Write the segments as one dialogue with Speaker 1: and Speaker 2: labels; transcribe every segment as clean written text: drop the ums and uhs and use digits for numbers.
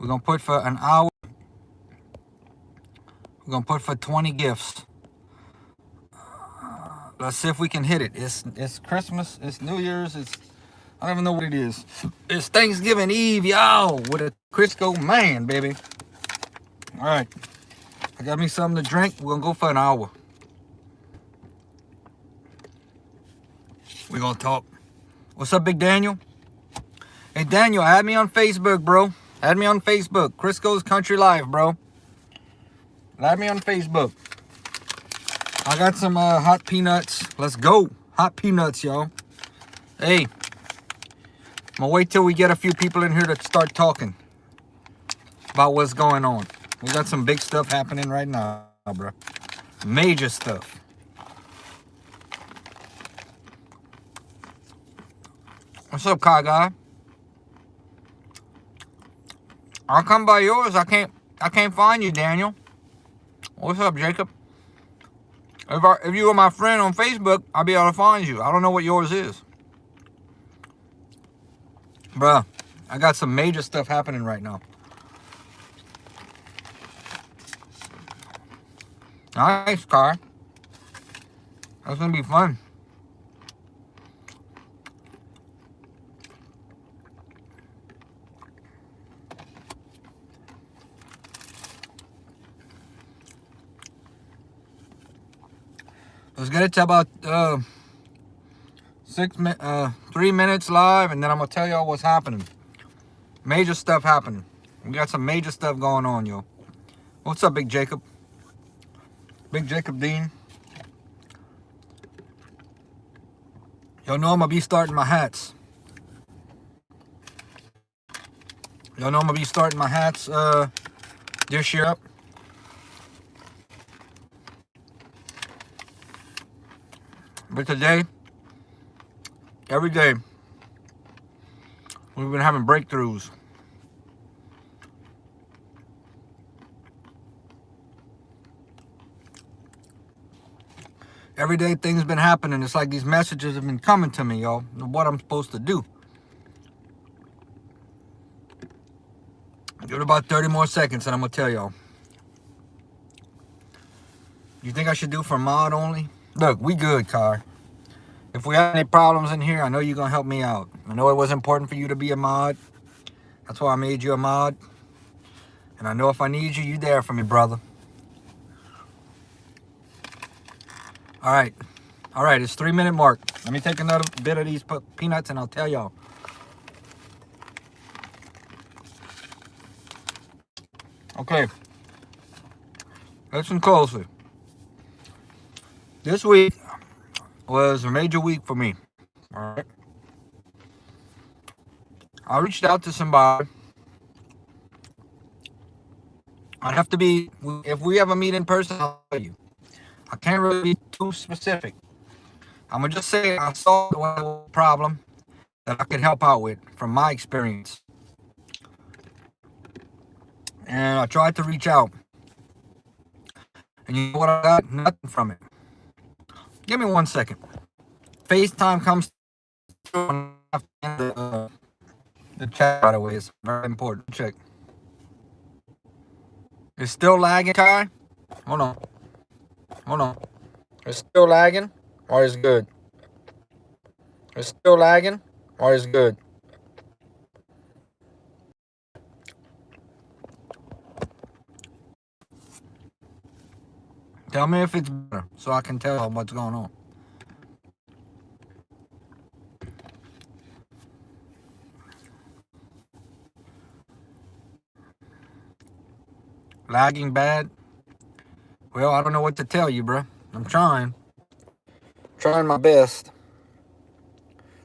Speaker 1: We're going to put for an hour. We're going to put for 20 gifts. Let's see if we can hit it. It's Christmas. It's New Year's. I don't even know what it is. It's Thanksgiving Eve, y'all, with a Crisco man, baby. All right. I got me something to drink. We're going to go for an hour. We're going to talk. What's up, Big Daniel? Hey, Daniel, add me on Facebook, bro. Add me on Facebook. Crisco's Country Life, bro. Add me on Facebook. I got some hot peanuts. Let's go. Hot peanuts, y'all. Hey. I'm going to wait till we get a few people in here to start talking about what's going on. We got some big stuff happening right now, bro. Major stuff. What's up, car guy? I'll come by yours. I can't find you, Daniel. What's up, Jacob? If you were my friend on Facebook, I'll be able to find you. I don't know what yours is. Bruh, I got some major stuff happening right now. Nice, car. That's going to be fun. Let's get it to about 3 minutes live, and then I'm gonna tell y'all what's happening. Major stuff happening. We got some major stuff going on, yo. What's up, Big Jacob? Big Jacob Dean. Y'all know I'm gonna be starting my hats. Y'all know I'm gonna be starting my hats this year up. But today, every day, we've been having breakthroughs. Every day things been happening. It's like these messages have been coming to me, y'all, of what I'm supposed to do. Give it about 30 more seconds and I'm going to tell y'all. You think I should do for mod only? Look, we good, Car. If we have any problems in here, I know you're going to help me out. I know it was important for you to be a mod. That's why I made you a mod. And I know if I need you, you there for me, brother. All right. All right, it's 3 minute mark. Let me take another bit of these peanuts and I'll tell y'all. Okay. Listen closely. This week was a major week for me. All right. I reached out to somebody. I have to be, if we ever meet in person, I'll tell you. I can't really be too specific. I'm going to just say I saw a problem that I could help out with from my experience. And I tried to reach out. And you know what I got? Nothing from it. Give me 1 second. FaceTime comes through the chat, by the way. It's very important. Check. It's still lagging, Kai? Hold on. Hold on. It's still lagging or is good? It's still lagging or is good? Tell me if it's better so I can tell what's going on. Lagging bad? Well, I don't know what to tell you, bro. I'm trying. Trying my best.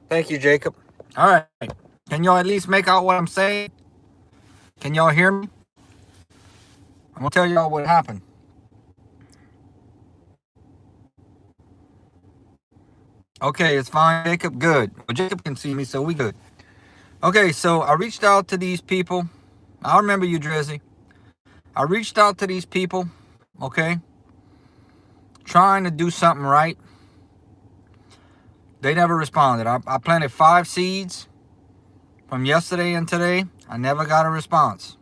Speaker 1: Thank you, Jacob. All right. Can y'all at least make out what I'm saying? Can y'all hear me? I'm going to tell y'all what happened. Okay, it's fine, Jacob. Good. Well, Jacob can see me, so we good. Okay, so I reached out to these people. I remember you, Drizzy. I reached out to these people, okay, trying to do something right. They never responded. I planted 5 seeds from yesterday and today. I never got a response.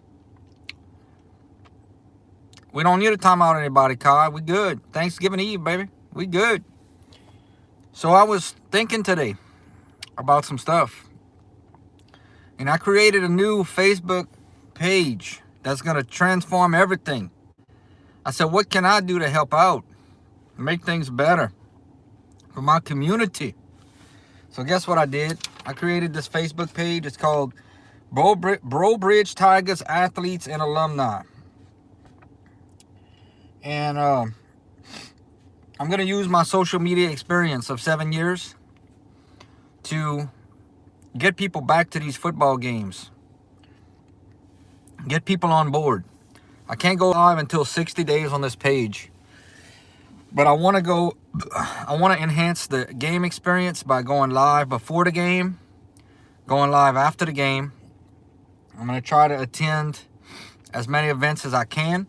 Speaker 1: We don't need to time out anybody, Kai. We good. Thanksgiving Eve, baby. We good. So I was thinking today about some stuff. And I created a new Facebook page that's going to transform everything. I said, what can I do to help out? Make things better for my community. So guess what I did? I created this Facebook page. It's called Bro Bridge Tigers Athletes and Alumni. And I'm going to use my social media experience of 7 years to get people back to these football games. Get people on board. I can't go live until 60 days on this page. But I want to enhance the game experience by going live before the game, going live after the game. I'm going to try to attend as many events as I can.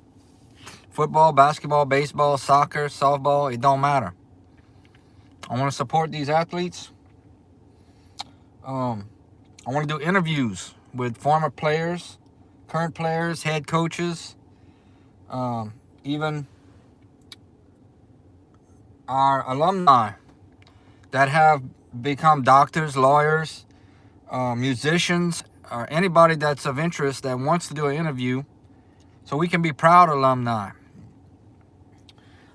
Speaker 1: Football, basketball, baseball, soccer, softball, it don't matter. I want to support these athletes. I want to do interviews with former players, current players, head coaches, even our alumni that have become doctors, lawyers, musicians, or anybody that's of interest that wants to do an interview, so we can be proud alumni.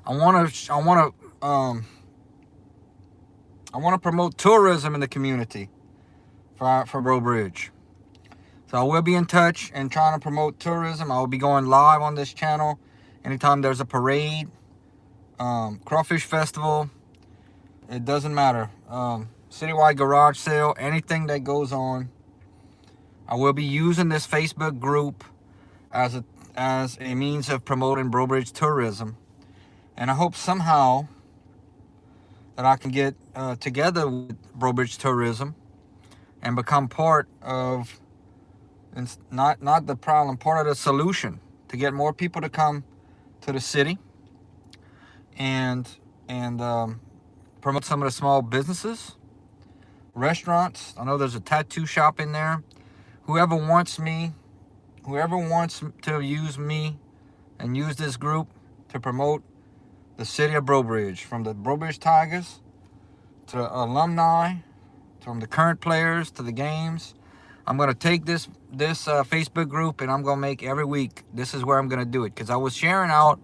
Speaker 1: I want to promote tourism in the community for Bro Bridge. So I will be in touch and trying to promote tourism. I will be going live on this channel anytime there's a parade, crawfish festival. It doesn't matter. Citywide garage sale, anything that goes on. I will be using this Facebook group as a means of promoting Bro Bridge tourism. And I hope somehow that I can get together with Bro Bridge Tourism and become part of, not the problem, part of the solution to get more people to come to the city and promote some of the small businesses, restaurants. I know there's a tattoo shop in there. Whoever wants to use me and use this group to promote the city of Bro Bridge, from the Bro Bridge Tigers to the alumni, from the current players to the games. I'm going to take this Facebook group and I'm going to make every week, this is where I'm going to do it. Because I was sharing out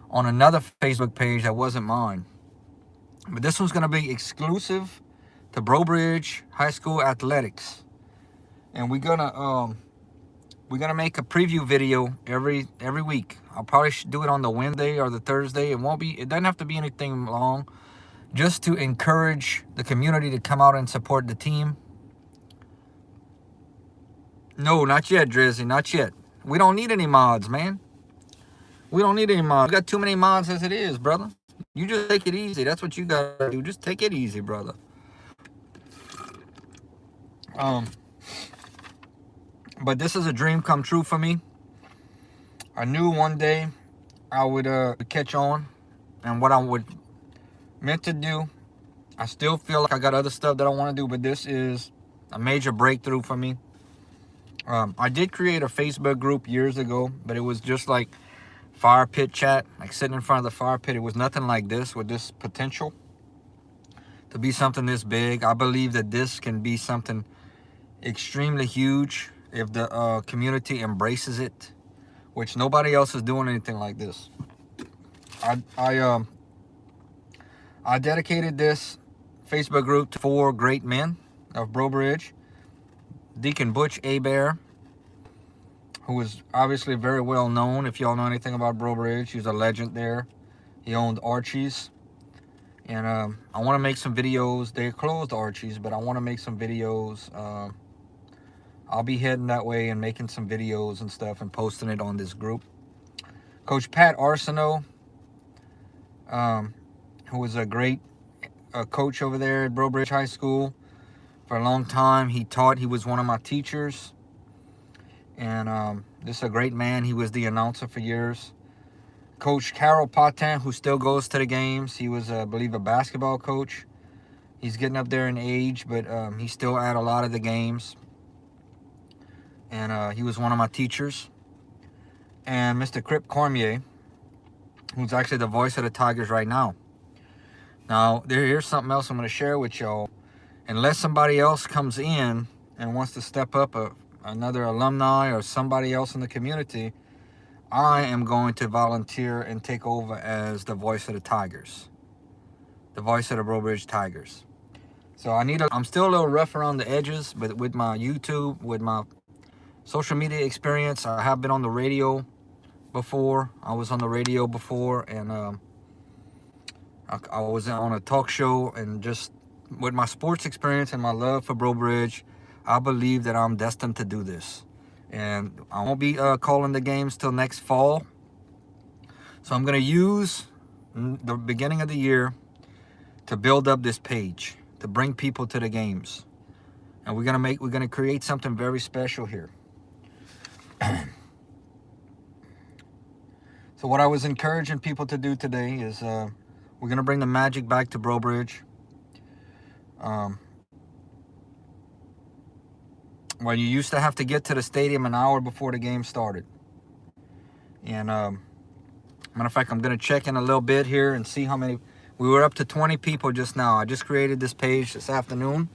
Speaker 1: on another Facebook page that wasn't mine. But this one's going to be exclusive to Bro Bridge High School Athletics. And we're going to make a preview video every week. I'll probably do it on the Wednesday or the Thursday. It doesn't have to be anything long, just to encourage the community to come out and support the team. No, not yet, Drizzy, not yet. We don't need any mods, man. We don't need any mods. We got too many mods as it is, brother. You just take it easy. That's what you gotta do. Just take it easy, brother. But this is a dream come true for me. I knew one day I would catch on, and what I would meant to do. I still feel like I got other stuff that I want to do, but this is a major breakthrough for me. I did create a Facebook group years ago, but it was just like fire pit chat, like sitting in front of the fire pit. It was nothing like this with this potential to be something this big. I believe that this can be something extremely huge if the community embraces it, which nobody else is doing anything like this. I dedicated this Facebook group to 4 great men of Bro Bridge. Deacon Butch Abear, who is obviously very well known. If y'all know anything about Bro Bridge, he's a legend there. He owned Archie's. And I want to make some videos. They closed Archie's, but I want to make some videos. I'll be heading that way and making some videos and stuff and posting it on this group. Coach Pat Arsenault, who was a great coach over there at Bro Bridge High School for a long time. He was one of my teachers. And this is a great man. He was the announcer for years. Coach Carol Patin, who still goes to the games. He was, I believe, a basketball coach. He's getting up there in age, but he's still at a lot of the games. And he was one of my teachers. And Mr. Crip Cormier, who's actually the voice of the Tigers right now. Now, here's something else I'm going to share with y'all. Unless somebody else comes in and wants to step up, another alumni or somebody else in the community, I am going to volunteer and take over as the voice of the Tigers, the voice of the Breaux Bridge Tigers. So I'm still a little rough around the edges, but with my YouTube, with my social media experience, I have been on the radio before. I was on the radio before, and I was on a talk show, and just with my sports experience and my love for Breaux Bridge, I believe that I'm destined to do this. And I won't be calling the games till next fall. So I'm going to use the beginning of the year to build up this page, to bring people to the games. And we're going to create something very special here. So what I was encouraging people to do today is we're going to bring the magic back to Breaux Bridge. When you used to have to get to the stadium an hour before the game started. And matter of fact, I'm going to check in a little bit here and see how many. We were up to 20 people just now. I just created this page this afternoon.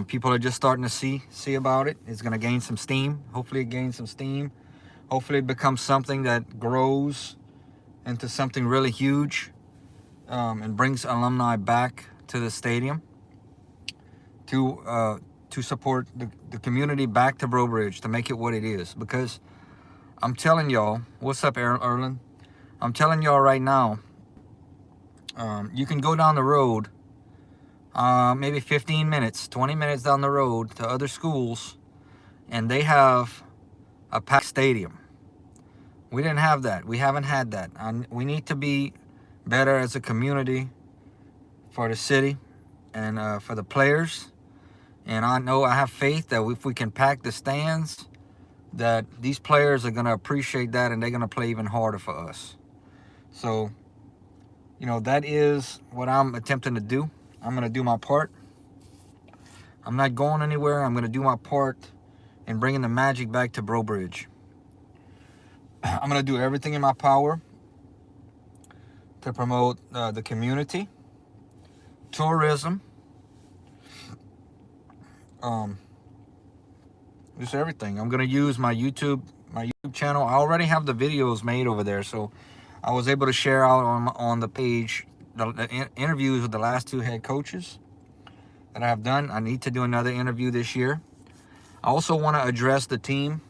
Speaker 1: People are just starting to see about it. It's going to gain some steam. Hopefully it gains some steam. Hopefully it becomes something that grows into something really huge, and brings alumni back to the stadium to support the community back to Breaux Bridge, to make it what it is. Because I'm telling y'all, what's up, Erlen? I'm telling y'all right now, you can go down the road, maybe 15 minutes, 20 minutes down the road to other schools, and they have a packed stadium. We didn't have that. We haven't had that. We need to be better as a community for the city and for the players. And I know, I have faith that if we can pack the stands, that these players are going to appreciate that, and they're going to play even harder for us. So, that is what I'm attempting to do. I'm going to do my part. I'm not going anywhere. I'm going to do my part in bringing the magic back to Breaux Bridge. I'm going to do everything in my power to promote the community, tourism, just everything. I'm going to use my YouTube channel. I already have the videos made over there, so I was able to share out on the page the interviews with the last two head coaches that I have done. I need to do another interview this year. I also want to address the team,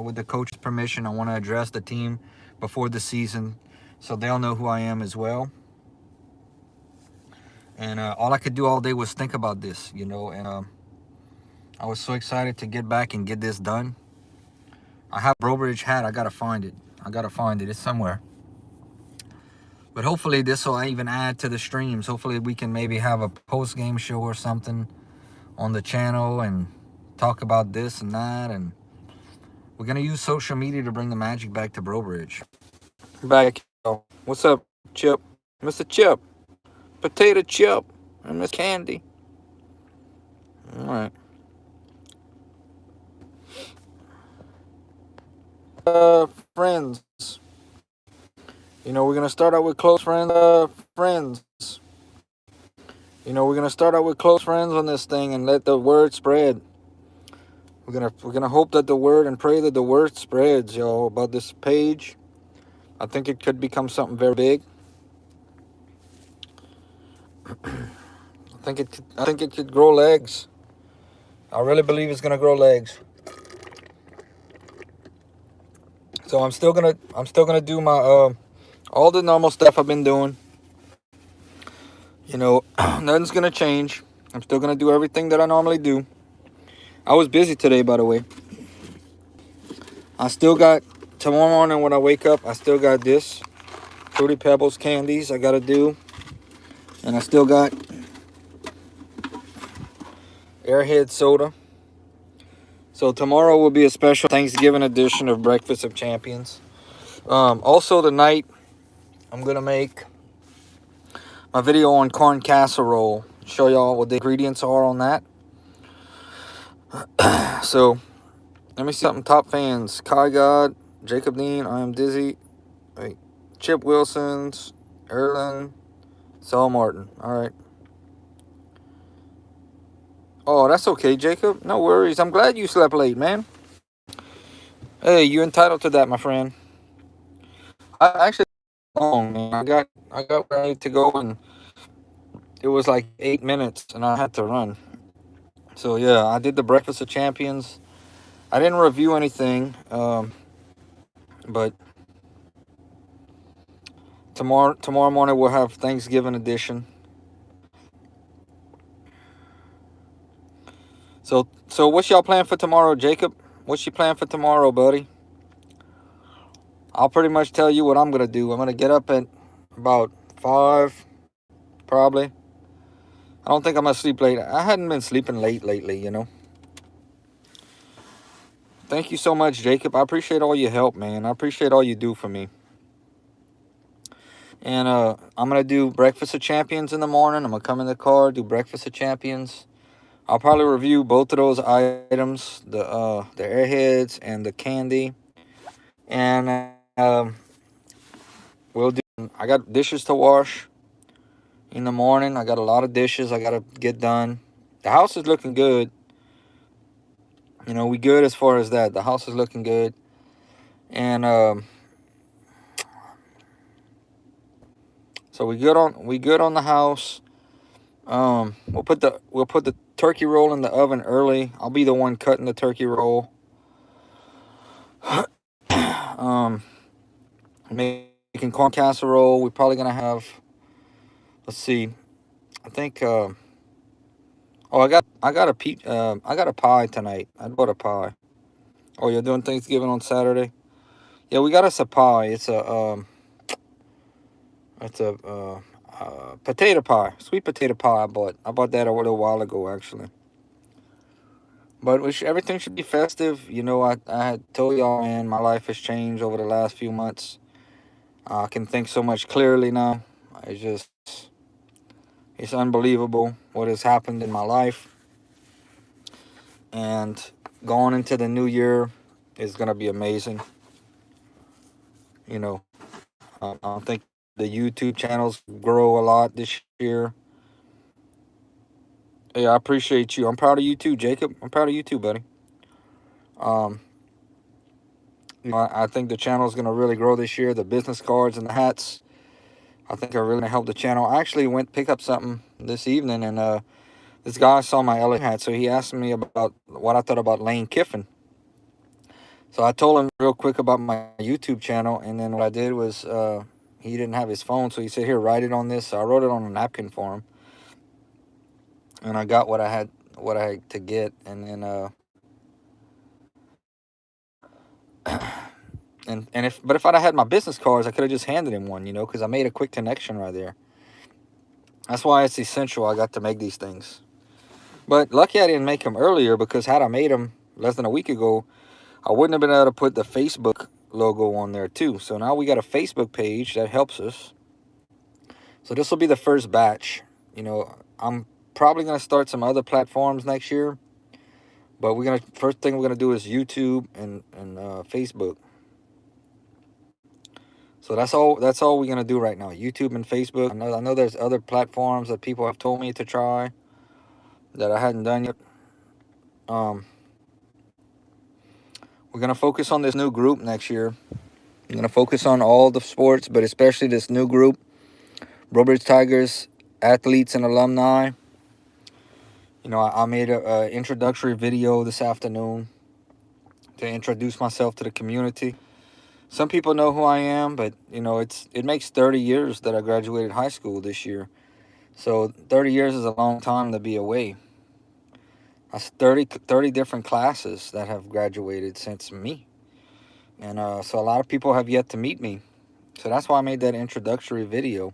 Speaker 1: with the coach's permission. I want to address the team before the season, so they'll know who I am as well. And all I could do all day was think about this, and I was so excited to get back and get this done. I have a Breaux Bridge hat. I got to find it. It's somewhere. But hopefully this will even add to the streams. Hopefully we can maybe have a post-game show or something on the channel and talk about this and that. And we're going to use social media to bring the magic back to Breaux Bridge. Back. What's up, Chip? Mr. Chip. Potato Chip. And Miss Candy. All right. Friends. We're going to start out with close friends. We're going to start out with close friends on this thing and let the word spread. We're gonna hope that the word, and pray that the word spreads, y'all, about this page. I think it could become something very big. I think it could grow legs. I really believe it's gonna grow legs. So I'm still gonna do my all the normal stuff I've been doing. Nothing's gonna change. I'm still gonna do everything that I normally do. I was busy today, by the way. I still got, tomorrow morning when I wake up, I still got this Fruity Pebbles candies I gotta do. And I still got Airhead soda. So tomorrow will be a special Thanksgiving edition of Breakfast of Champions. Also tonight, I'm gonna make my video on corn casserole. Show y'all what the ingredients are on that. So, let me see something. Top fans: Kai God, Jacob Dean, I am Dizzy. Wait, Chip Wilson's, Erlen, Saul Martin. All right. Oh, that's okay, Jacob. No worries. I'm glad you slept late, man. Hey, you're entitled to that, my friend. I actually long, man. I got where I need to go, and it was like 8 minutes, and I had to run. So yeah, I did the Breakfast of Champions. I didn't review anything, but tomorrow morning we'll have Thanksgiving edition. So what's y'all plan for tomorrow, Jacob? What's your plan for tomorrow, buddy? I'll pretty much tell you what I'm gonna do. I'm gonna get up at about 5, probably. I don't think I'm gonna sleep late. I hadn't been sleeping late lately, you know. Thank you so much, Jacob. I appreciate all your help, man. I appreciate all you do for me. And I'm gonna do Breakfast of Champions in the morning. I'm gonna come in the car, do Breakfast of Champions. I'll probably review both of those items, the airheads and the candy. And we'll do. I got dishes to wash in the morning. I got a lot of dishes I gotta get done. The house is looking good. You know, we good as far as that. The house is looking good. And so we good on the house. We'll put the turkey roll in the oven early. I'll be the one cutting the turkey roll. Making corn casserole. We're probably gonna have. Let's see. I think. I got a pie tonight. I bought a pie. Oh, you're doing Thanksgiving on Saturday? Yeah, we got us a pie. It's a potato pie, sweet potato pie. I bought that a little while ago, actually. But everything should be festive. You know, I had told y'all, man, my life has changed over the last few months. I can think so much clearly now. It's unbelievable what has happened in my life. And going into the new year is going to be amazing. You know, I think the YouTube channels grow a lot this year. Hey, I appreciate you. I'm proud of you too, Jacob. I'm proud of you too, buddy. Um, I think the channel is going to really grow this year. The business cards and the hats, I think are really going to help the channel. I actually went to pick up something this evening, and this guy saw my LA hat, so he asked me about what I thought about Lane Kiffin. So I told him real quick about my YouTube channel, and then what I did was he didn't have his phone, so he said, "Here, write it on this." So I wrote it on a napkin for him, and I got what I had to get, and then if I'd had my business cards, I could have just handed him one, you know, because I made a quick connection right there. That's why it's essential I got to make these things. But lucky I didn't make them earlier, because had I made them less than a week ago, I wouldn't have been able to put the Facebook logo on there too. So now we got a Facebook page that helps us. So this will be the first batch. You know, I'm probably going to start some other platforms next year. But first thing we're gonna do is YouTube and Facebook. So that's all we're gonna do right now. YouTube and Facebook. I know there's other platforms that people have told me to try that I hadn't done yet. We're gonna focus on this new group next year. I'm gonna focus on all the sports, but especially this new group, Brobridge Tigers athletes and alumni. You know, I made a introductory video this afternoon to introduce myself to the community. Some people know who I am, but you know, it makes 30 years that I graduated high school this year. So 30 years is a long time to be away. That's 30 different classes that have graduated since me. And so a lot of people have yet to meet me. So that's why I made that introductory video.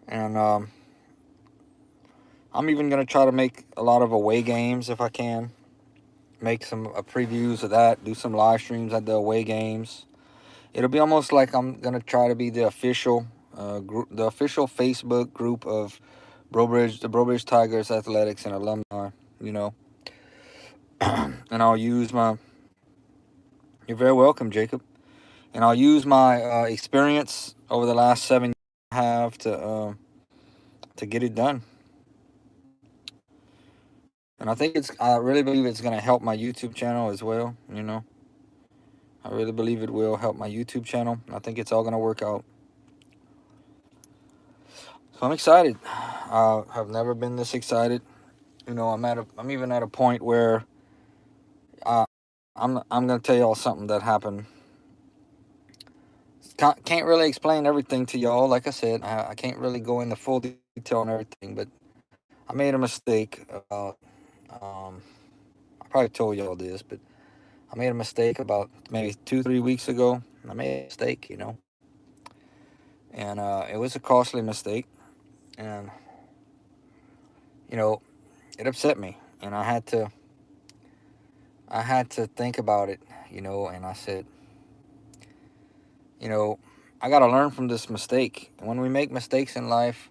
Speaker 1: And I'm even going to try to make a lot of away games if I can. Make some previews of that. Do some live streams at the away games. It'll be almost like I'm going to try to be the official group, the official Facebook group of the Brobridge Tigers Athletics and Alumni, you know. And I'll use my... You're very welcome, Jacob. And I'll use my experience over the last 7 years I have to get it done. And I really believe it's gonna help my YouTube channel as well. I really believe it will help my YouTube channel. I think it's all gonna work out. So I'm excited. I've never been this excited. I'm even at a point where uh, I'm gonna tell y'all something that happened. Can't really explain everything to y'all. Like I said, I can't really go into full detail on everything, but I made a mistake about. I probably told y'all this, but I made a mistake about maybe 2, 3 weeks ago. I made a mistake, and it was a costly mistake, and you know, it upset me, and I had to think about it, and I said, you know, I got to learn from this mistake. And when we make mistakes in life,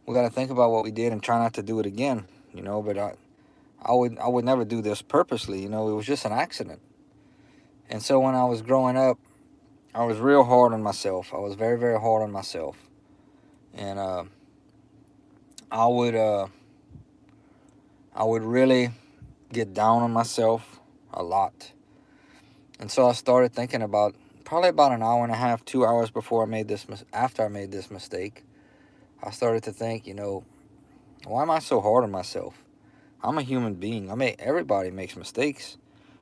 Speaker 1: we got to think about what we did and try not to do it again, But I would never do this purposely, It was just an accident. And so when I was growing up, I was real hard on myself. I was very, very hard on myself, and I would I would really get down on myself a lot. And so I started thinking about probably about an hour and a half, 2 hours before after I made this mistake. I started to think, why am I so hard on myself? I'm a human being. Everybody makes mistakes.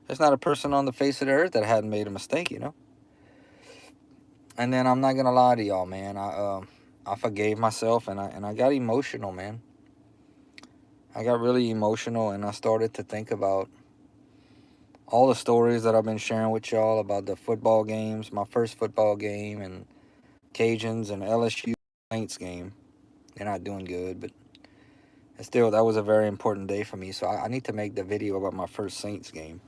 Speaker 1: There's not a person on the face of the earth that hadn't made a mistake. And then I'm not gonna lie to y'all, man. I forgave myself, and I got emotional, man. I got really emotional, and I started to think about all the stories that I've been sharing with y'all about the football games, my first football game, and Cajuns and LSU Saints game. They're not doing good, but still, that was a very important day for me. So I need to make the video about my first Saints game.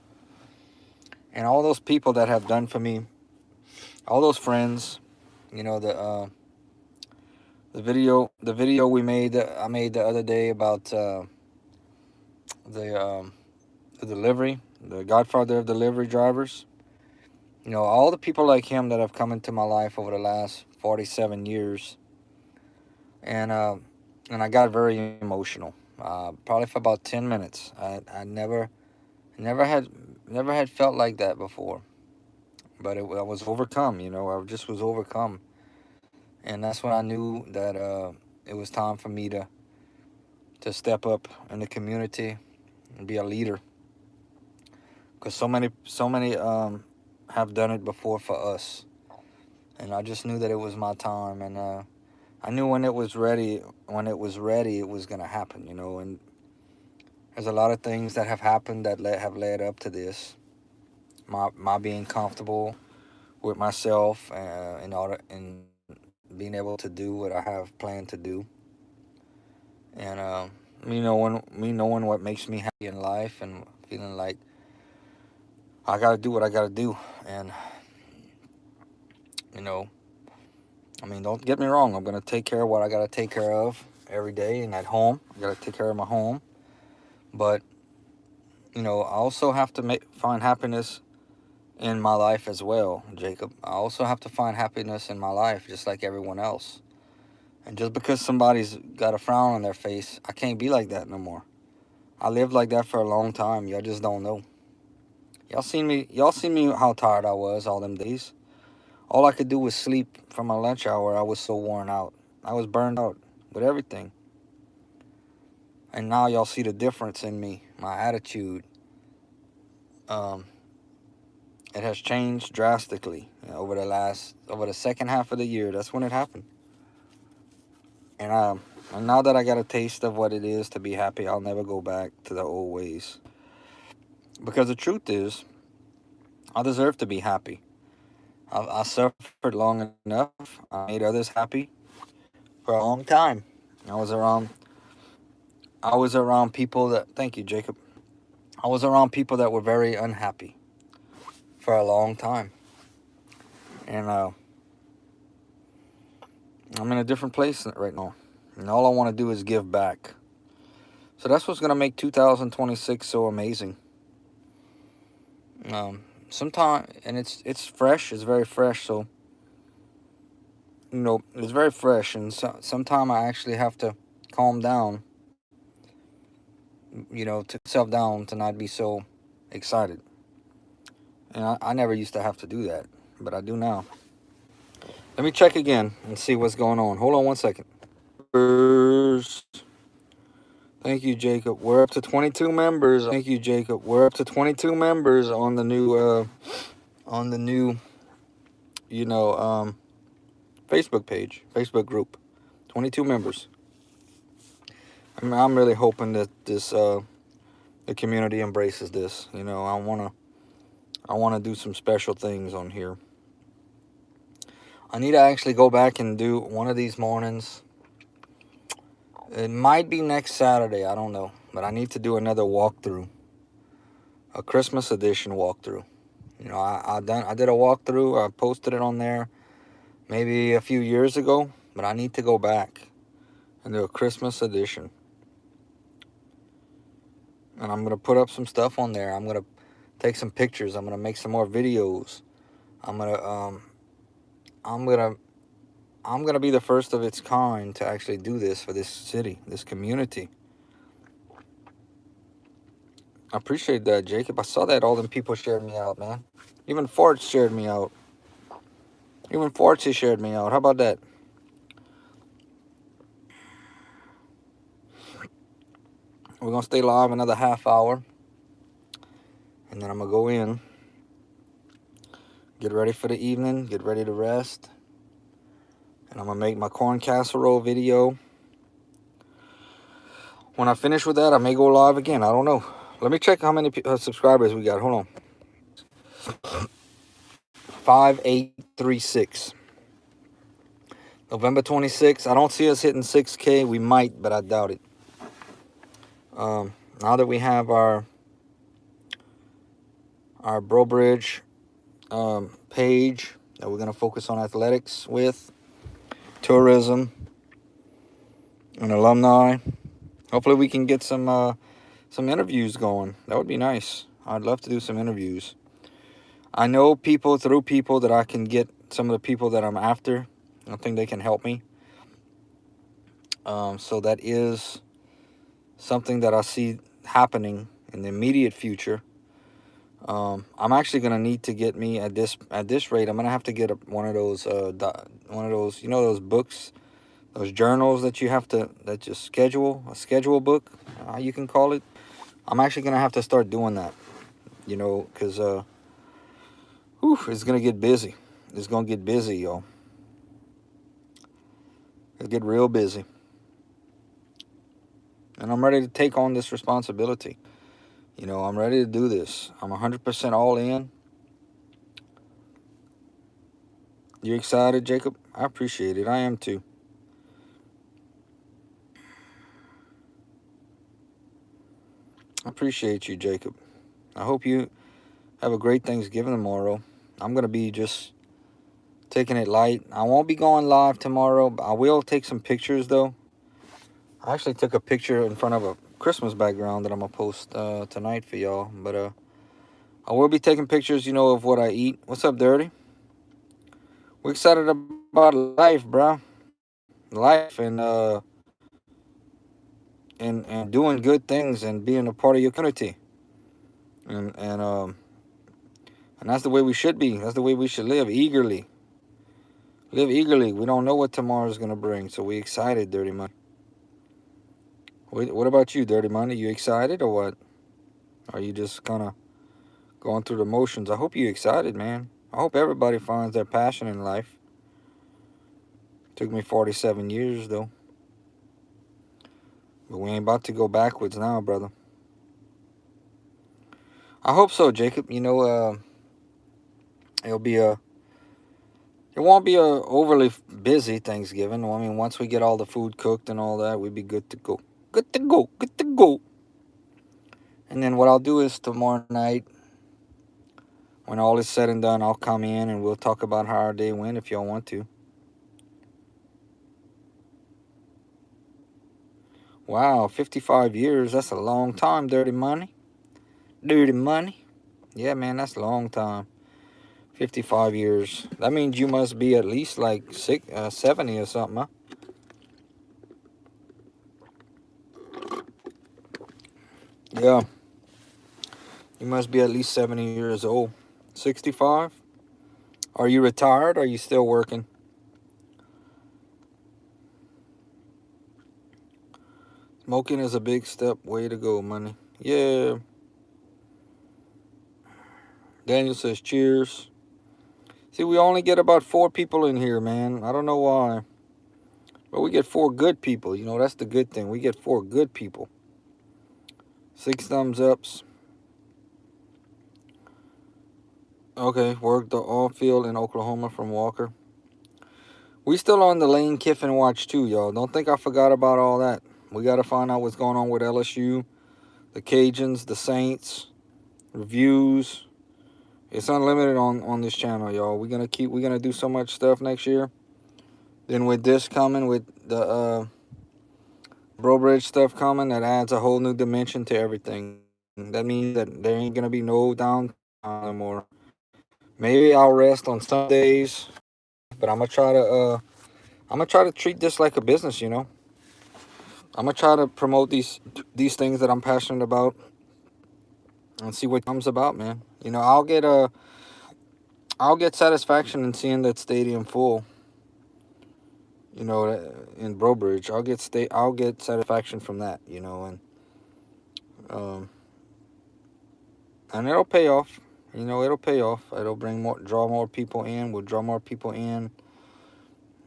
Speaker 1: And all those people that have done for me, all those friends, the video I made the other day about the delivery, the Godfather of delivery drivers. All the people like him that have come into my life over the last 47 years, and I got very emotional. Probably for about 10 minutes. I never had felt like that before, but I was overcome. I just was overcome, and that's when I knew that it was time for me to step up in the community and be a leader, because so many have done it before for us, and I just knew that it was my time, and I knew when it was ready, it was gonna happen, and there's a lot of things that have happened that have led up to this. My being comfortable with myself, and being able to do what I have planned to do, and me knowing what makes me happy in life, and feeling like I gotta do what I gotta do, and you know, don't get me wrong. I'm gonna take care of what I gotta take care of every day, and at home, I gotta take care of my home. But I also have to find happiness in my life as well, Jacob. I also have to find happiness in my life, just like everyone else. And just because somebody's got a frown on their face, I can't be like that no more. I lived like that for a long time. Y'all just don't know. Y'all seen me how tired I was all them days. All I could do was sleep from my lunch hour. I was so worn out. I was burned out with everything. And now y'all see the difference in me, my attitude. Um, it has changed drastically over the second half of the year. That's when it happened. And now that I got a taste of what it is to be happy, I'll never go back to the old ways. Because the truth is, I deserve to be happy. I suffered long enough. I made others happy for a long time. I was around people that, thank you, Jacob. I was around people that were very unhappy for a long time. And I'm in a different place right now. And all I want to do is give back. So that's what's going to make 2026 so amazing. sometimes, and it's fresh. It's very fresh. So it's very fresh, and sometimes I actually have to calm down. To myself down to not be so excited. And I never used to have to do that, but I do now. Let me check again and see what's going on. Hold on one second. Thank you, Jacob. We're up to 22 members. Thank you, Jacob. We're up to 22 members on the new Facebook page, Facebook group. 22 members. I'm really hoping that the community embraces this. I wanna do some special things on here. I need to actually go back and do one of these mornings. It might be next Saturday, I don't know. But I need to do another walkthrough. A Christmas edition walkthrough. I did a walkthrough. I posted it on there maybe a few years ago. But I need to go back and do a Christmas edition. And I'm going to put up some stuff on there. I'm going to take some pictures. I'm going to make some more videos. I'm going to be the first of its kind to actually do this for this city, this community. I appreciate that, Jacob. I saw that all them people shared me out, man. Even Forts shared me out. Even Fortsy shared me out. How about that? We're going to stay live another half hour. And then I'm going to go in. Get ready for the evening. Get ready to rest. And I'm going to make my corn casserole video. When I finish with that, I may go live again. I don't know. Let me check how many subscribers we got. Hold on. 5836. November 26th. I don't see us hitting 6K. We might, but I doubt it. Now that we have our Brobridge page that we're going to focus on athletics with, tourism, and alumni. Hopefully we can get some interviews going. That would be nice. I'd love to do some interviews. I know through people that I can get some of the people that I'm after. I think they can help me. So that is something that I see happening in the immediate future. I'm actually gonna need to get me at this rate. I'm gonna have to get one of those those books, those journals that you schedule, a schedule book, you can call it. I'm actually gonna have to start doing that, because it's gonna get busy. It's gonna get busy, y'all. It'll get real busy, and I'm ready to take on this responsibility. I'm ready to do this. I'm 100% all in. You excited, Jacob? I appreciate it. I am too. I appreciate you, Jacob. I hope you have a great Thanksgiving tomorrow. I'm going to be just taking it light. I won't be going live tomorrow. But I will take some pictures, though. I actually took a picture in front of a Christmas background that I'm going to post tonight for y'all. But I will be taking pictures, of what I eat. What's up, Dirty? We're excited about life, bro. Life and doing good things and being a part of your community. And that's the way we should be. That's the way we should live, eagerly. Live eagerly. We don't know what tomorrow's going to bring, so we excited, Dirty Money. What about you, Dirty Money? You excited or what? Are you just kind of going through the motions? I hope you're excited, man. I hope everybody finds their passion in life. Took me 47 years, though. But we ain't about to go backwards now, brother. I hope so, Jacob. It won't be a overly busy Thanksgiving. I mean, once we get all the food cooked and all that, we'd be good to go. Good to go. Good to go. And then what I'll do is tomorrow night, when all is said and done, I'll come in and we'll talk about how our day went if y'all want to. Wow, 55 years. That's a long time, Dirty Money. Dirty Money. Yeah, man, that's a long time. 55 years. That means you must be at least like 70 or something, huh? Yeah, you must be at least 70 years old. 65? Are you retired or are you still working? Smoking is a big step. Way to go, money. Yeah. Daniel says cheers. See, we only get about 4 people in here, man. I don't know why. But we get 4 good people. You know, that's the good thing. We get 4 good people. 6 thumbs ups. Okay, worked the off field in Oklahoma from Walker. We still on the Lane Kiffin watch too, y'all. Don't think I forgot about all that. We got to find out what's going on with LSU, the Cajuns, the Saints, reviews. It's unlimited on this channel, y'all. We're gonna do so much stuff next year. Then with this coming, with the Bro Bridge stuff coming, that adds a whole new dimension to everything. That means that there ain't gonna be no downtime anymore. Maybe I'll rest on some days, but I'm gonna try to treat this like a business, you know. I'm gonna try to promote these things that I'm passionate about and see what comes about, man. You know, I'll get satisfaction in seeing that stadium full. You know, in Brobridge, I'll get satisfaction from that. You know, um, and it'll pay off. You know, it'll pay off. It'll draw more people in. We'll draw more people in.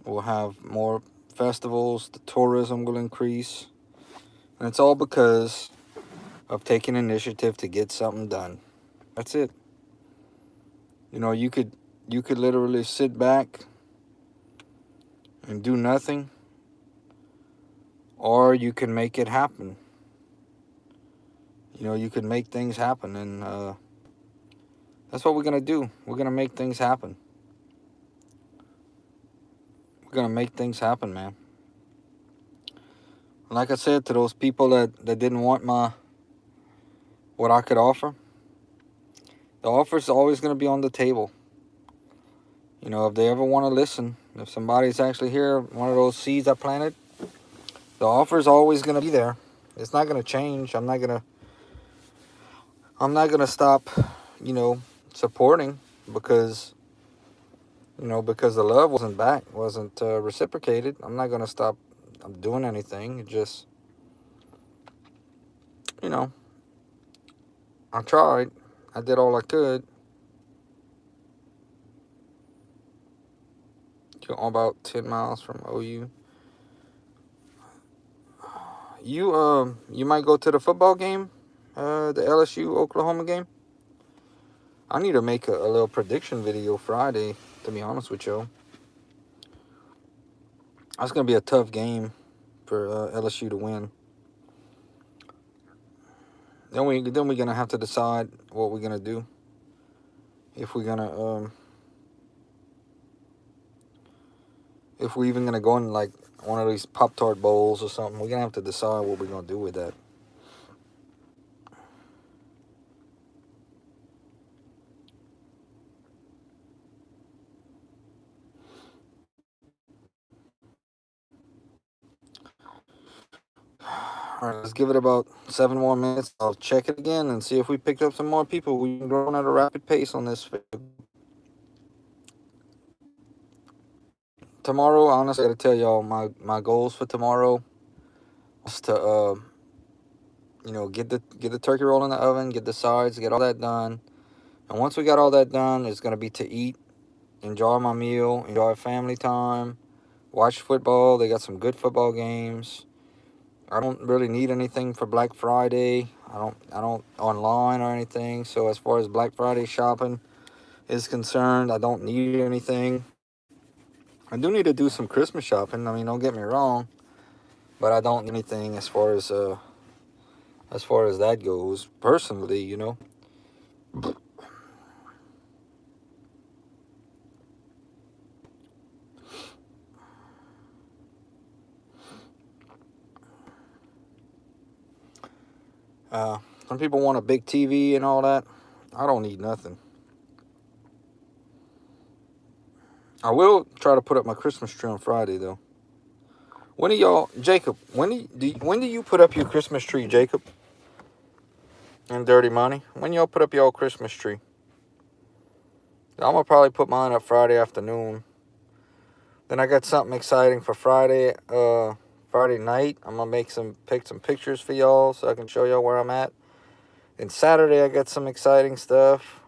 Speaker 1: We'll have more festivals. The tourism will increase, and it's all because of taking initiative to get something done. That's it. You know, you could literally sit back and do nothing, or you can make it happen. You know, you could make things happen, and that's what we're gonna do. We're gonna make things happen. We're gonna make things happen, man. Like I said to those people that didn't want what I could offer, the offer's always gonna be on the table. You know, if they ever want to listen, if somebody's actually here, one of those seeds I planted, the offer's always gonna be there. It's not gonna change. I'm not gonna stop, you know, supporting because because the love wasn't reciprocated. I'm not gonna stop doing anything. It just, you know, I tried. I did all I could. You're about 10 miles from OU. You might go to the football game, the LSU Oklahoma game. I need to make a little prediction video Friday, to be honest with you. That's gonna be a tough game for LSU to win. Then we're gonna have to decide what we're gonna do. If we're even gonna go in like one of these Pop-Tart bowls or something. We're gonna have to decide what we're gonna do with that. All right, let's give it about 7 more minutes. I'll check it again and see if we picked up some more people. We've been growing at a rapid pace on this. Tomorrow, honestly, I gotta tell y'all my goals for tomorrow is to get the turkey roll in the oven, get the sides, get all that done. And once we got all that done, it's gonna be to eat, enjoy my meal, enjoy family time, watch football. They got some good football games. I don't really need anything for Black Friday. I don't online or anything. So as far as Black Friday shopping is concerned, I don't need anything. I do need to do some Christmas shopping. I mean, don't get me wrong, but I don't need anything as far as that goes. Personally, you know. Some people want a big TV and all that. I don't need nothing. I will try to put up my Christmas tree on Friday, though. When do y'all, Jacob? When do you put up your Christmas tree, Jacob? And Dirty Money. When y'all put up y'all Christmas tree? I'm gonna probably put mine up Friday afternoon. Then I got something exciting for Friday. Friday night. I'm gonna pick some pictures for y'all so I can show y'all where I'm at. And Saturday I got some exciting stuff.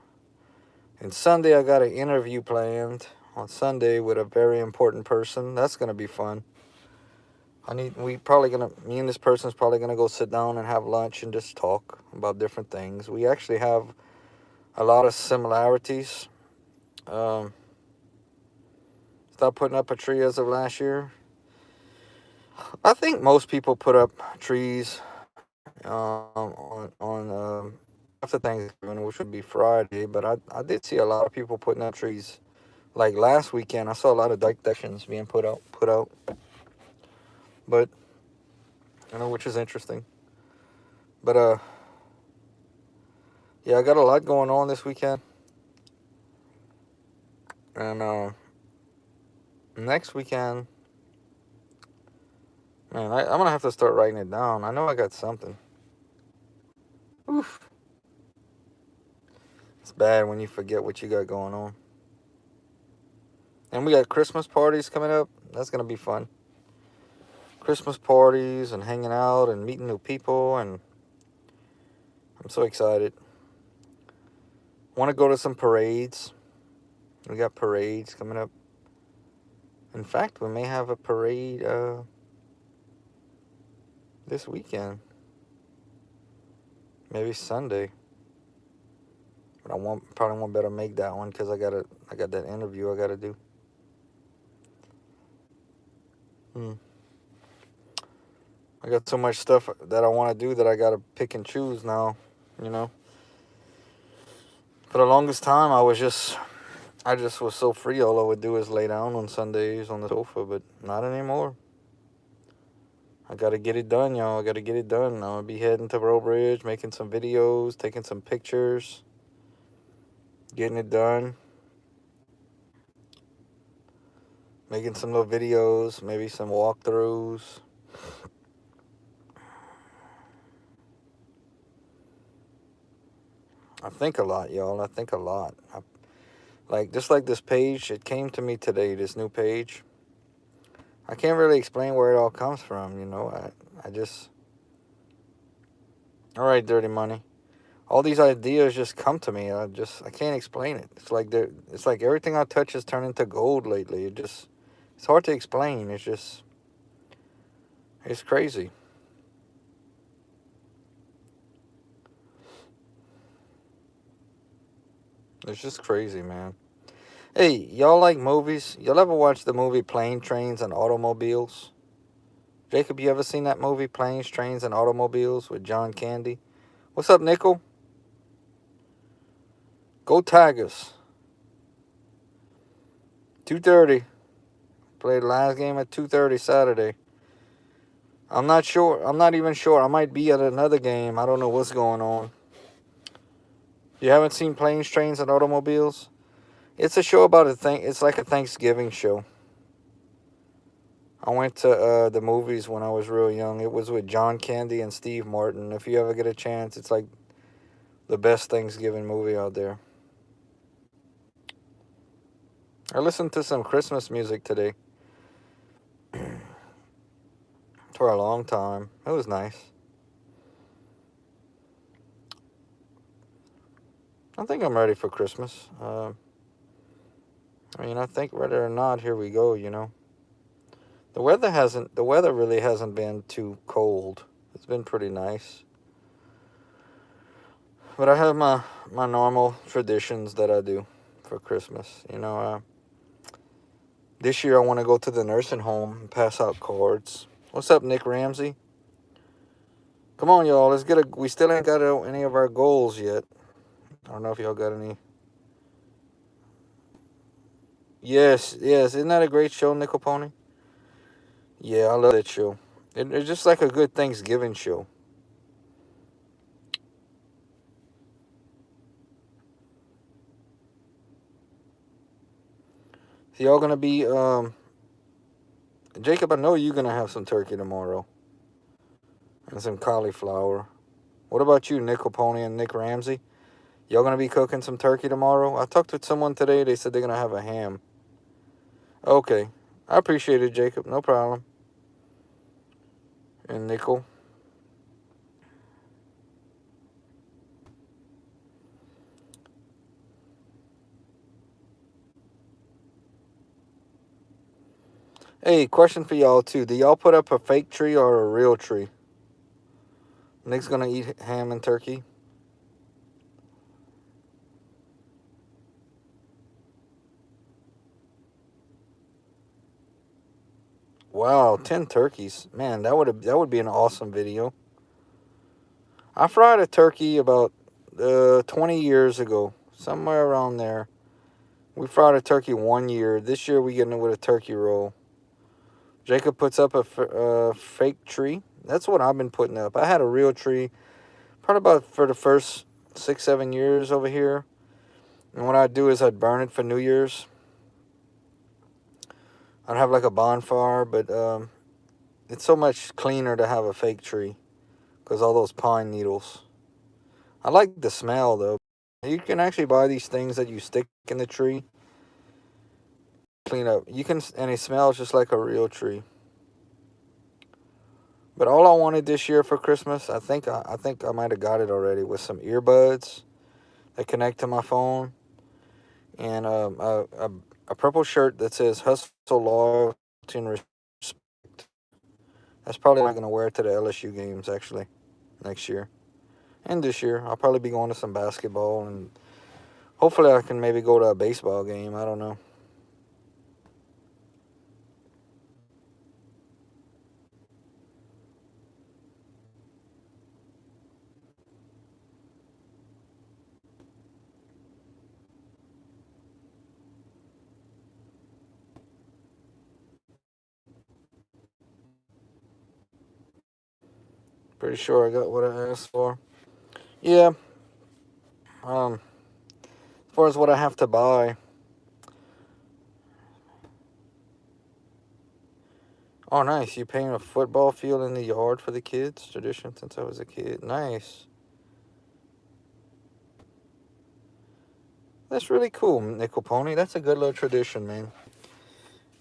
Speaker 1: And Sunday I got an interview planned on Sunday with a very important person. That's gonna be fun. Me and this person's probably gonna go sit down and have lunch and just talk about different things. We actually have a lot of similarities. Stopped putting up a tree as of last year. I think most people put up trees on after Thanksgiving, which would be Friday. But I did see a lot of people putting up trees. Like last weekend, I saw a lot of decorations being put out. But which is interesting. But yeah, I got a lot going on this weekend, and next weekend, man, I'm gonna have to start writing it down. I know I got something. Oof. It's bad when you forget what you got going on. And we got Christmas parties coming up. That's going to be fun. Christmas parties and hanging out and meeting new people. And I'm so excited. Want to go to some parades. We got parades coming up. In fact, we may have a parade this weekend. Maybe Sunday. But I probably won't better make that one because I got that interview I got to do. I got so much stuff that I want to do that I got to pick and choose now, For the longest time, I just was so free. All I would do is lay down on Sundays on the sofa, but not anymore. I got to get it done, y'all. I got to get it done. I'm going to be heading to Roe Bridge, making some videos, taking some pictures, getting it done. Making some little videos, maybe some walkthroughs. I think a lot, y'all. I think a lot. Just like this page, it came to me today, this new page. I can't really explain where it all comes from, I just... All right, Dirty Money. All these ideas just come to me. I can't explain it. It's like everything I touch has turned into gold lately. It's hard to explain. It's crazy. It's just crazy, man. Hey, y'all like movies? Y'all ever watch the movie Planes, Trains, and Automobiles? Jacob, you ever seen that movie, Planes, Trains, and Automobiles with John Candy? What's up, Nickel? Go Tigers. 2:30. Played the last game at 2:30 Saturday. I'm not sure. I'm not even sure. I might be at another game. I don't know what's going on. You haven't seen Planes, Trains, and Automobiles? It's a show about it's like a Thanksgiving show. I went to the movies when I was real young. It was with John Candy and Steve Martin. If you ever get a chance, it's like the best Thanksgiving movie out there. I listened to some Christmas music today. For a long time. It was nice. I think I'm ready for Christmas. I think whether or not, here we go, The weather really hasn't been too cold. It's been pretty nice. But I have my normal traditions that I do for Christmas. This year I want to go to the nursing home and pass out cards. What's up, Nick Ramsey? Come on, y'all. We still ain't got any of our goals yet. I don't know if y'all got any. Yes. Isn't that a great show, Nickel Pony? Yeah, I love that show. It's just like a good Thanksgiving show. So y'all gonna be Jacob, I know you're gonna have some turkey tomorrow and some cauliflower. What about you, Nickel Pony and Nick Ramsey? Y'all gonna be cooking some turkey tomorrow? I talked with someone today. They said they're gonna have a ham. Okay, I appreciate it, Jacob. No problem. And Nickel. Hey, question for y'all too. Do y'all put up a fake tree or a real tree? Nick's gonna eat ham and turkey. Wow, 10 turkeys. Man, that would be an awesome video. I fried a turkey about 20 years ago, somewhere around there. We fried a turkey 1 year. This year we getting it with a turkey roll. Jacob puts up a fake tree. That's what I've been putting up. I had a real tree probably about for the first 6, 7 years over here. And what I'd do is I'd burn it for New Year's. I'd have like a bonfire, but it's so much cleaner to have a fake tree because all those pine needles. I like the smell though. You can actually buy these things that you stick in the tree, clean up. You can, and it smells just like a real tree. But all I wanted this year for Christmas, I think I might have got it already, with some earbuds that connect to my phone, and a purple shirt that says "Hustle, Loyalty, and Respect." That's probably not gonna wear it to the LSU games actually next year and this year. I'll probably be going to some basketball, and hopefully I can maybe go to a baseball game. I don't know. Pretty sure I got what I asked for. Yeah. As far as what I have to buy. Oh, nice. You paint a football field in the yard for the kids? Tradition since I was a kid. Nice. That's really cool, Nickel Pony. That's a good little tradition, man.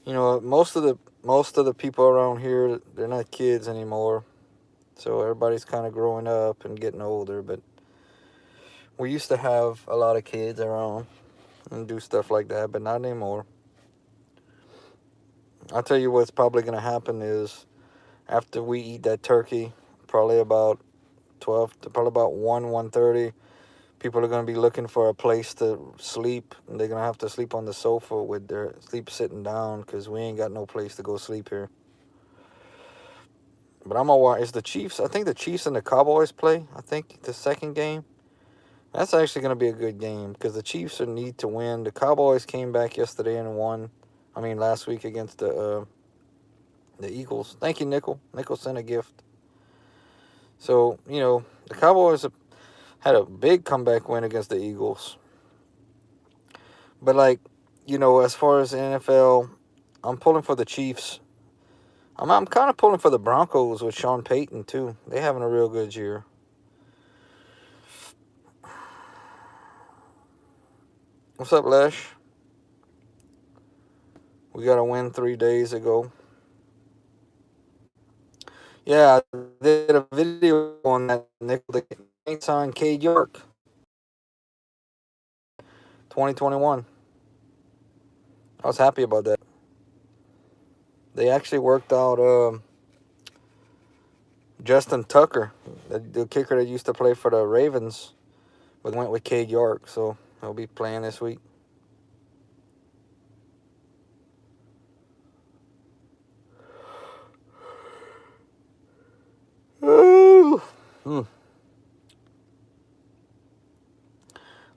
Speaker 1: You know, most of the people around here, they're not kids anymore. So everybody's kind of growing up and getting older, but we used to have a lot of kids around and do stuff like that, but not anymore. I'll tell you what's probably going to happen is after we eat that turkey, probably about 12 to probably about 1:30, people are going to be looking for a place to sleep. And they're going to have to sleep on the sofa with their sleep sitting down because we ain't got no place to go sleep here. But I'm going to watch. It's the Chiefs. I think the Chiefs and the Cowboys play. I think the second game. That's actually going to be a good game because the Chiefs need to win. The Cowboys came back yesterday and won. I mean, last week against the Eagles. Thank you, Nickel. Nickel sent a gift. So, you know, the Cowboys had a big comeback win against the Eagles. But, like, you know, as far as the NFL, I'm pulling for the Chiefs. I'm kind of pulling for the Broncos with Sean Payton, too. They having a real good year. What's up, Lesh? We got a win 3 days ago. Yeah, I did a video on that nickel. The Saints on Cade York. 2021. I was happy about that. They actually worked out Justin Tucker, the kicker that used to play for the Ravens, but went with Cade York, so he'll be playing this week. Ooh.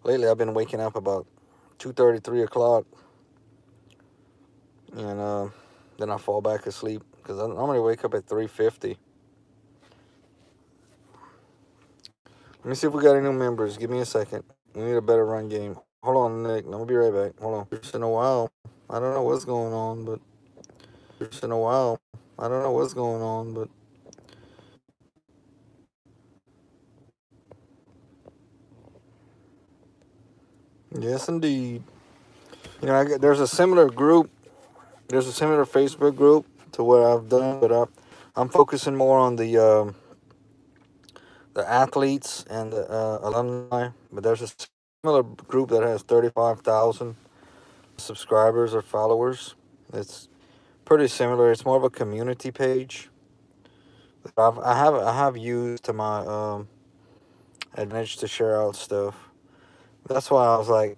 Speaker 1: Lately, I've been waking up about 2:30, 3 o'clock, and then I fall back asleep because I normally wake up at 3:50. Let me see if we got any new members. Give me a second. We need a better run game. Hold on, Nick. Let me be right back. Hold on. It's in a while. I don't know what's going on, but just in a while. I don't know what's going on, but yes, indeed. There's a similar group. There's a similar Facebook group to what I've done, but I'm focusing more on the athletes and the alumni. But there's a similar group that has 35,000 subscribers or followers. It's pretty similar. It's more of a community page. I have used to my advantage to share out stuff. That's why I was like,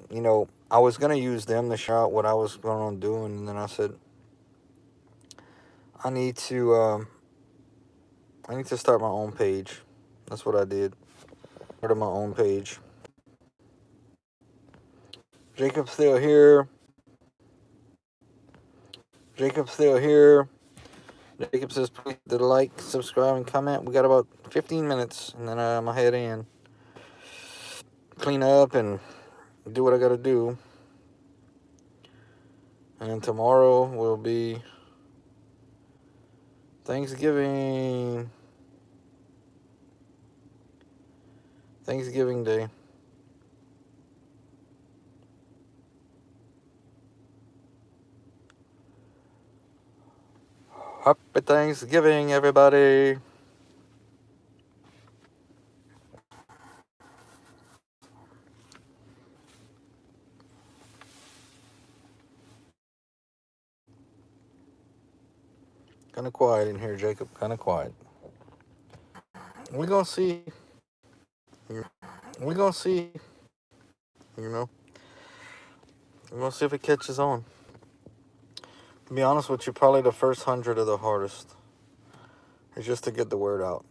Speaker 1: I was gonna use them to share out what I was going on doing, and then I said, I need to start my own page. That's what I did. Started my own page. Jacob's still here. Jacob's still here. Jacob says, please hit the like, subscribe, and comment. We got about 15 minutes, and then I'm gonna head in, clean up, and do what I gotta do. And tomorrow will be Thanksgiving Day. Happy Thanksgiving, everybody. Kind of quiet in here, Jacob. Kind of quiet. We're gonna see. We're gonna see. We're gonna see if it catches on. To be honest with you, probably the first 100 are the hardest. It's just to get the word out,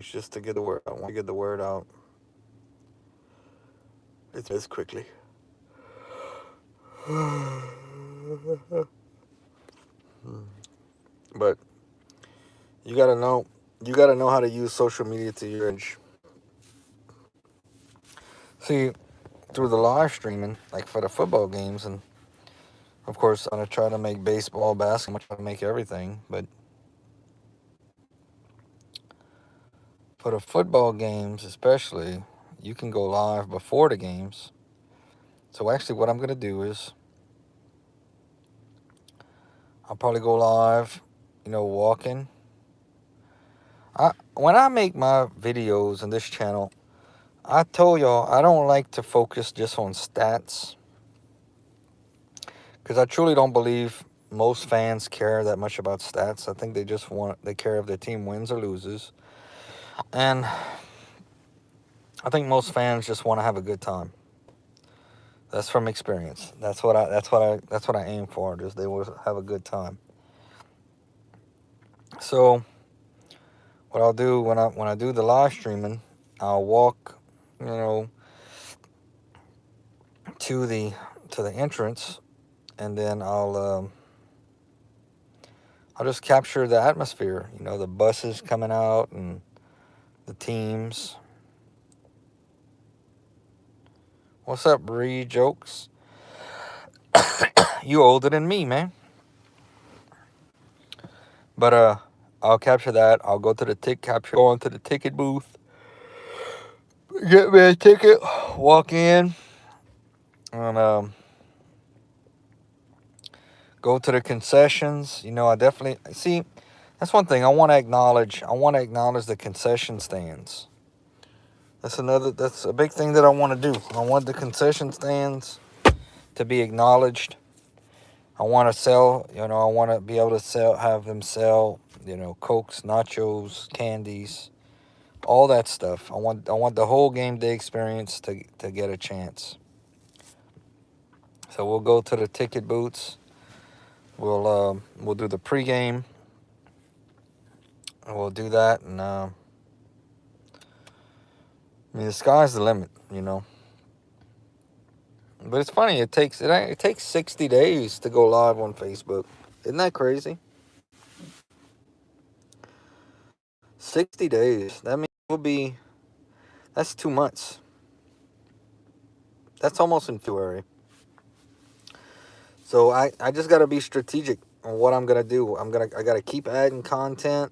Speaker 1: It's just to get the word out. Once you get the word out, it's quickly. But you gotta know how to use social media to your advantage. See, through the live streaming, like for the football games, and of course I'm gonna try to make baseball, basketball, try to make everything, but for the football games especially, you can go live before the games. So actually what I'm gonna do is I'll probably go live, walking. When I make my videos on this channel, I told y'all I don't like to focus just on stats, because I truly don't believe most fans care that much about stats. I think they care if their team wins or loses. And I think most fans just want to have a good time. That's from experience. That's what I aim for. Just they will have a good time. So what I'll do when I do the live streaming, I'll walk, to the entrance, and then I'll just capture the atmosphere. The buses coming out and the teams. What's up, Bree Jokes? You older than me, man. But I'll capture that. I'll go to the go into the ticket booth, get me a ticket, walk in, and go to the concessions. I definitely see. That's one thing I want to acknowledge. I want to acknowledge the concession stands. That's a big thing that I want to do. I want the concession stands to be acknowledged. I want to sell, I want to be able to have them sell, Cokes, nachos, candies, all that stuff. I want the whole game day experience to get a chance. So we'll go to the ticket booths. We'll do the pregame. We'll do that, and the sky's the limit, But it's funny. It takes 60 days to go live on Facebook. Isn't that crazy? 60 days. That means that's 2 months. That's almost in February. So I just gotta be strategic on what I'm gonna do. I gotta keep adding content,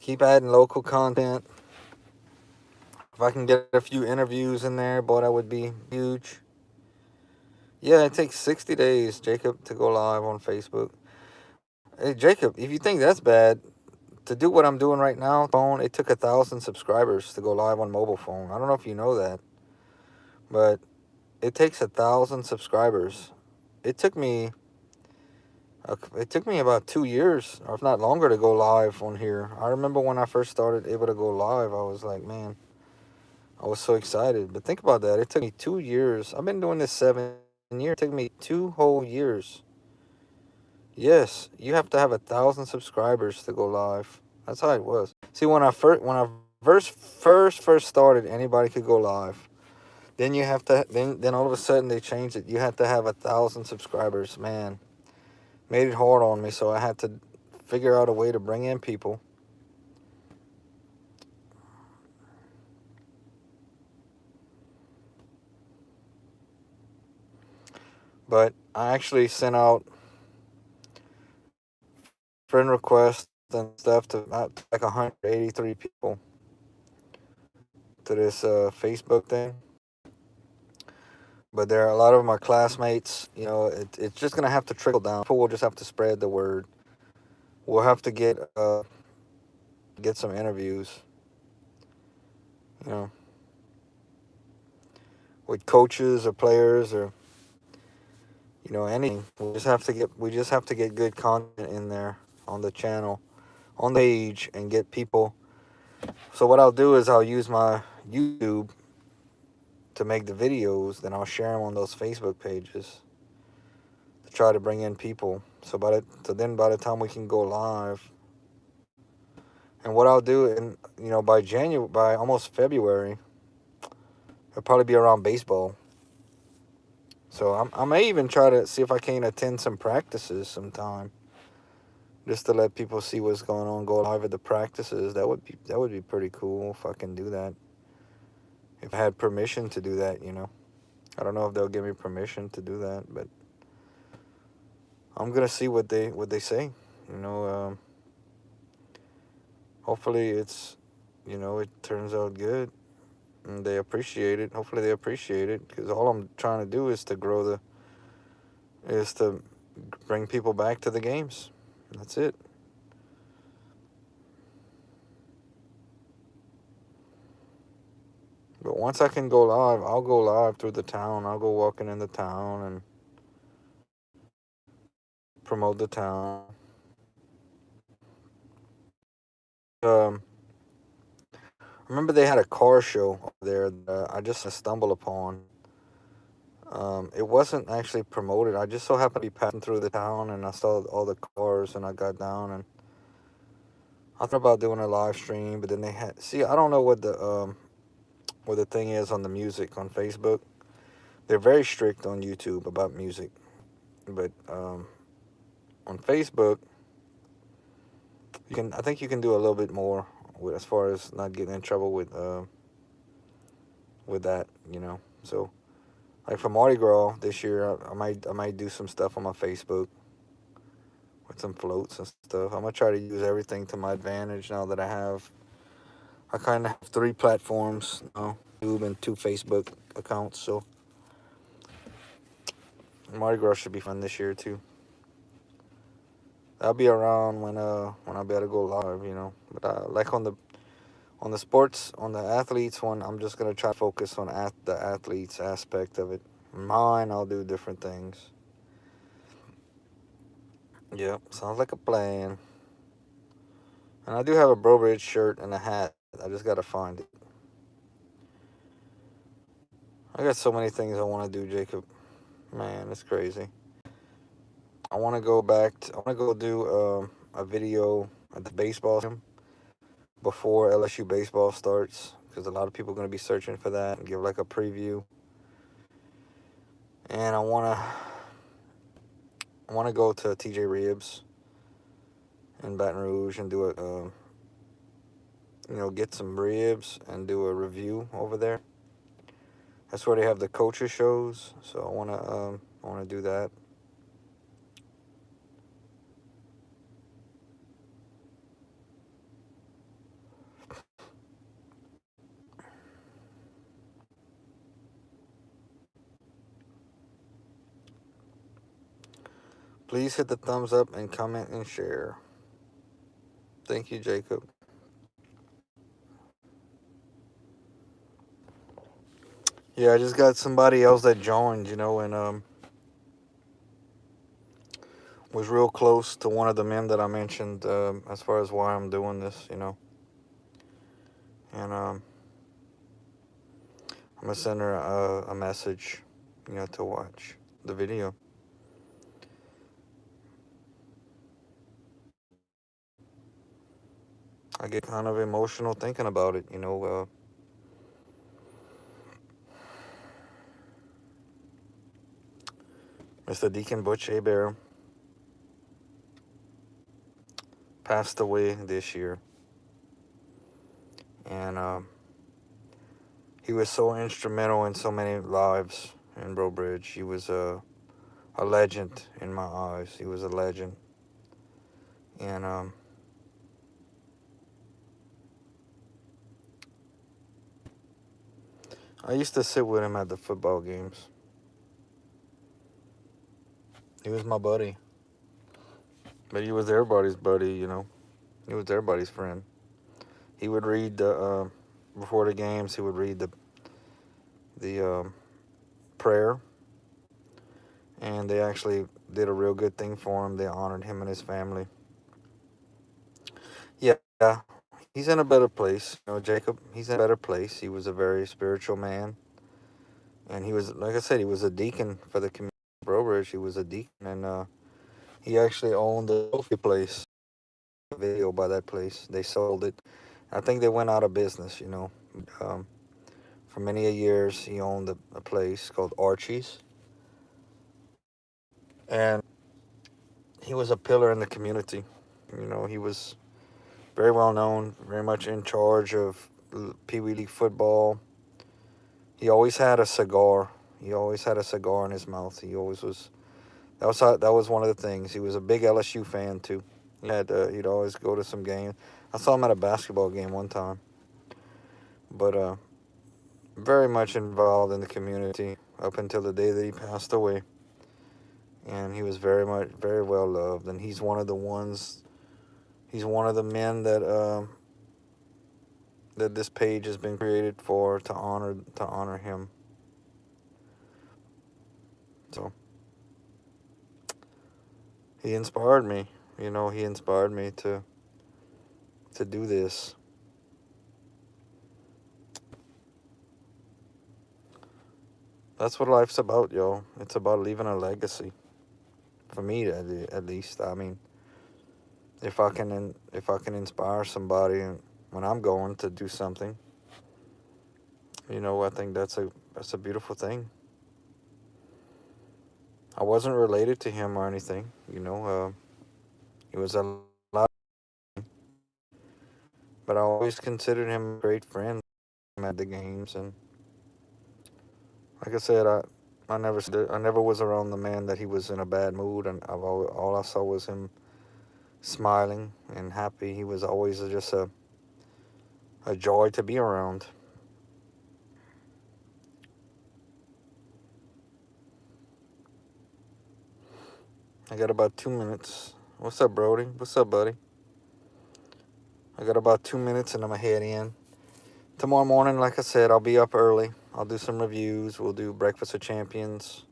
Speaker 1: keep adding local content. If I can get a few interviews in there, boy, that would be huge. Yeah, it takes 60 days, Jacob, to go live on Facebook. Hey, Jacob, if you think that's bad, to do what I'm doing right now, phone, it took 1,000 subscribers to go live on mobile phone. I don't know if you know that, but it takes 1,000 subscribers. It took me about 2 years, or if not longer, to go live on here. I remember when I first started able to go live, I was like, man, I was so excited. But think about that. It took me 2 years. I've been doing this 7 years. It took me 2 whole years. Yes, you have to have 1,000 subscribers to go live. That's how it was. See, when I first started, anybody could go live. Then you have to. Then all of a sudden they changed it. You had to have 1,000 subscribers. Man, made it hard on me. So I had to figure out a way to bring in people. But I actually sent out friend requests and stuff to like 183 people to this Facebook thing. But there are a lot of my classmates. You know, it's just gonna have to trickle down. People will just have to spread the word. We'll have to get some interviews. You know, with coaches or players or anything. We just have to get good content in there on the channel, on the page, and get people. So what I'll do is I'll use my YouTube to make the videos, then I'll share them on those Facebook pages to try to bring in people. So then by the time we can go live, and what I'll do, by almost February, it'll probably be around baseball. So I may even try to see if I can attend some practices sometime, just to let people see what's going on. Go live at the practices. That would be pretty cool if I can do that. If I had permission to do that, I don't know if they'll give me permission to do that, but I'm gonna see what they say. Hopefully it turns out good and they appreciate it. Hopefully they appreciate it, because all I'm trying to do is to bring people back to the games. That's it. But once I can go live, I'll go live through the town. I'll go walking in the town and promote the town. I remember they had a car show over there that I just stumbled upon. It wasn't actually promoted. I just so happened to be passing through the town and I saw all the cars and I got down and I thought about doing a live stream, but then I don't know what the thing is on the music on Facebook. They're very strict on YouTube about music, but on Facebook, I think you can do a little bit more as far as not getting in trouble with that, So, like for Mardi Gras this year, I might do some stuff on my Facebook with some floats and stuff. I'm gonna try to use everything to my advantage now that I kind of have 3 platforms now, YouTube and 2 Facebook accounts. So Mardi Gras should be fun this year too. I'll be around when I'll be able to go live, But like on the athletes one, I'm just gonna try to focus on the athletes aspect of it. Mine, I'll do different things. Yep, sounds like a plan. And I do have a Brobridge shirt and a hat. I just gotta find it. I got so many things I want to do, Jacob. Man, it's crazy. I want to go do a video at the baseball team before LSU baseball starts, because a lot of people are going to be searching for that, and give like a preview. And I want to go to TJ Ribs in Baton Rouge and do get some ribs and do a review over there. That's where they have the culture shows. So I wanna do that. Please hit the thumbs up and comment and share. Thank you, Jacob. Yeah, I just got somebody else that joined, and was real close to one of the men that I mentioned, as far as why I'm doing this. And I'm gonna send her a message, to watch the video. I get kind of emotional thinking about it. Mr. Deacon Butch Hebert passed away this year, and he was so instrumental in so many lives in Bro Bridge. He was a legend in my eyes. He was a legend, and I used to sit with him at the football games. He was my buddy, but he was everybody's buddy. He was everybody's friend. He would read the before the games. He would read the prayer, and they actually did a real good thing for him. They honored him and his family. Yeah, he's in a better place. Jacob. He's in a better place. He was a very spiritual man, and he was, like I said, he was a deacon for the community of Bro Bridge. He was a deacon, and he actually owned the trophy place. Video by that place. They sold it. I think they went out of business. Um, for many years, he owned a place called Archie's, and he was a pillar in the community. He was very well known, very much in charge of Pee Wee League football. He always had a cigar. He always had a cigar in his mouth. He always was. That was one of the things. He was a big LSU fan too. He'd always go to some games. I saw him at a basketball game one time, but very much involved in the community up until the day that he passed away. And he was very well loved. And he's one of the ones. He's one of the men that this page has been created for, to honor him. So he inspired me. He inspired me to do this. That's what life's about, yo. It's about leaving a legacy. For me, at least. I mean, if I can inspire somebody when I'm going to do something, I think that's a beautiful thing. I wasn't related to him or anything. He was a lot, but I always considered him a great friend at the games. And like I said, I never was around the man that he was in a bad mood, and all I saw was him smiling and happy. He was always just a joy to be around. I got about 2 minutes. What's up, Brody? What's up, buddy? I got about 2 minutes and I'm going to head in. Tomorrow morning, like I said, I'll be up early. I'll do some reviews. We'll do Breakfast of Champions.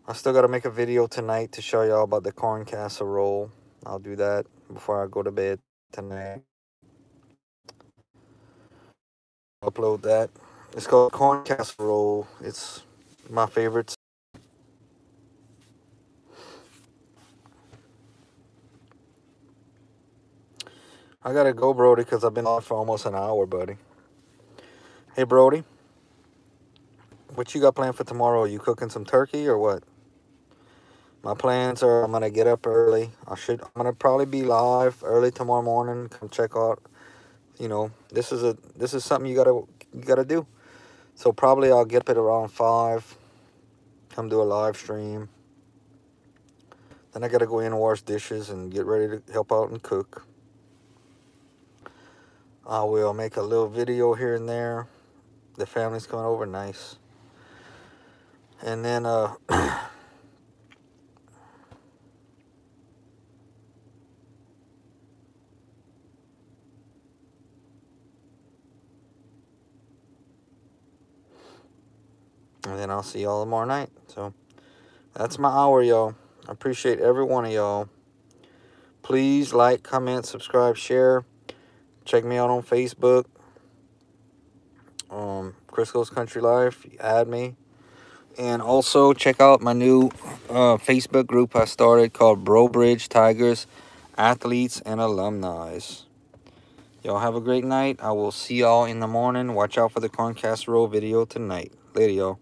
Speaker 1: I still got to make a video tonight to show y'all about the corn casserole. I'll do that before I go to bed tonight. Upload that. It's called corn casserole. It's my favorite. I got to go, Brody, because I've been on for almost an hour, buddy. Hey, Brody. What you got planned for tomorrow? Are you cooking some turkey or what? My plans are I'm gonna get up early. I'm gonna probably be live early tomorrow morning. Come check out. This is something you gotta do. So probably I'll get up at around 5. Come do a live stream. Then I got to go in and wash dishes and get ready to help out and cook. I will make a little video here and there. The family's coming over, nice. And then and then I'll see y'all tomorrow night. So that's my hour, y'all. I appreciate every one of y'all. Please like, comment, subscribe, share. Check me out on Facebook. Crisco's Country Life. Add me. And also check out my new Facebook group I started called Bro Bridge Tigers Athletes and Alumni. Y'all have a great night. I will see y'all in the morning. Watch out for the corn casserole video tonight. Later, y'all.